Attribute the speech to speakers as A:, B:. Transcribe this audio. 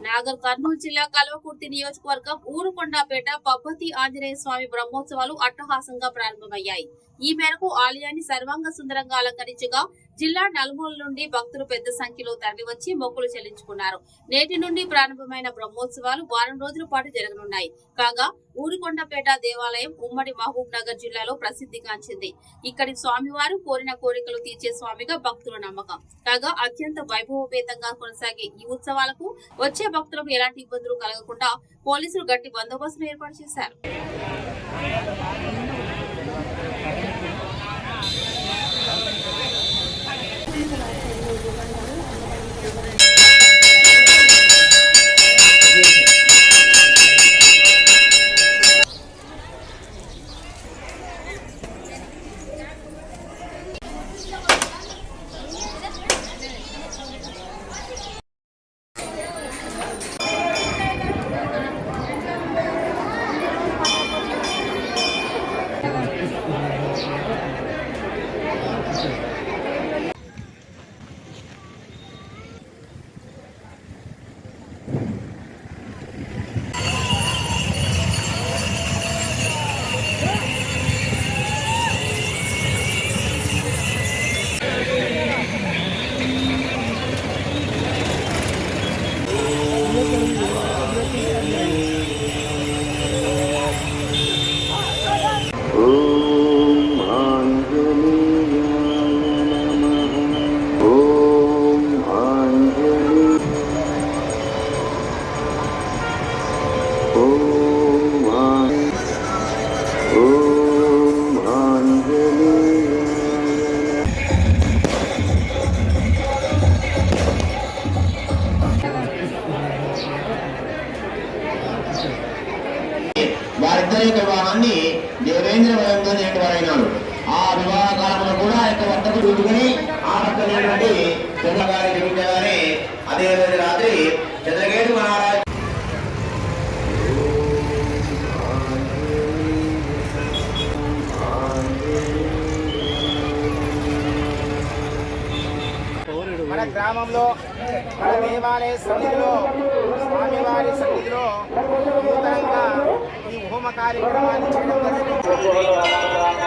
A: నాగర్ కర్నూలు జిల్లా కల్వకుర్తి నియోజకవర్గం ఊరుకొండపేట పబ్బతి ఆంజనేయ స్వామి బ్రహ్మోత్సవాలు అట్టహాసంగా ప్రారంభమయ్యాయి. ఈ మేరకు ఆలయాన్ని సర్వాంగ సుందరంగా అలంకరించగా జిల్లా నలుమూల నుండి భక్తులు పెద్ద సంఖ్యలో తరలివచ్చి మొక్కులు చెల్లించుకున్నారు. నేటి నుండి ప్రారంభమైన బ్రహ్మోత్సవాలు వారం రోజుల పాటు జరగనున్నాయి. కాగా ఊరుకొండపేట దేవాలయం ఉమ్మడి మహబూబ్ నగర్ జిల్లాలో ప్రసిద్ధిగాంచింది. ఇక్కడి స్వామివారు కోరిన కోరికలు తీర్చే స్వామిగా భక్తుల నమ్మకం. కాగా అత్యంత వైభవపేతంగా కొనసాగే ఈ ఉత్సవాలకు వచ్చే భక్తులకు ఎలాంటి ఇబ్బందులు కలగకుండా పోలీసులు గట్టి బందోబస్తును ఏర్పాటు చేశారు.
B: వారిద్దరి యొక్క వివాహాన్ని దేవేంద్ర వయంతో నేటివారైనాడు. ఆ వివాహ కాలంలో కూడా యొక్క వద్దకు చూసుకుని ఆ పక్కనేటువంటి చంద్రగారి జరుగుతాయని అదే రోజు రాత్రి చంద్రగేటు మహారాజు
C: మన గ్రామంలో మన దేవాలయ సన్నిధిలో స్వామివారి సన్నిధిలో నూతనంగా ఈ హోమ కార్యక్రమాన్ని చేయడం జరిగింది.